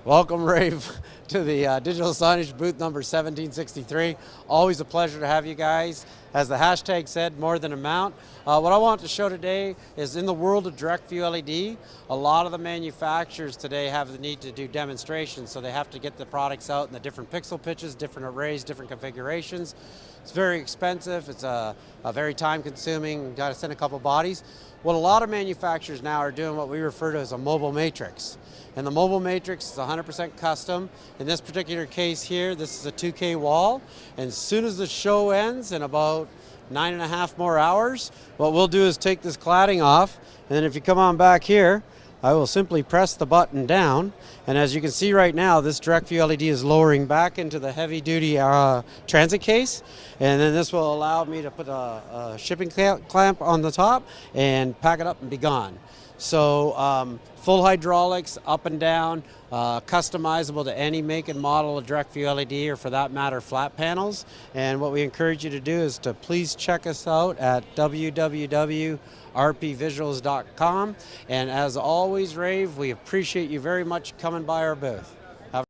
Welcome, rAve, to the digital signage booth number 1763. Always a pleasure to have you guys. As the hashtag said, more than amount. What I want to show today is in the world of direct view LED, a lot of the manufacturers today have the need to do demonstrations, so they have to get the products out in the different pixel pitches, different arrays, different configurations. It's very expensive, it's a very time consuming, got to send a couple bodies. What a lot of manufacturers now are doing what we refer to as a mobile matrix. And the mobile matrix is 100% custom. In this particular case here, this is a 2K wall. And as soon as the show ends in about 9.5 more hours, what we'll do is take this cladding off. And then if you come on back here, I will simply press the button down. And as you can see right now, this direct view LED is lowering back into the heavy duty transit case. And then this will allow me to put a shipping clamp on the top and pack it up and be gone. So full hydraulics, up and down, customizable to any make and model of direct view LED, or for that matter flat panels. And what we encourage you to do is to please check us out at www.rpvisuals.com. And as always, rAve, we appreciate you very much coming by our booth.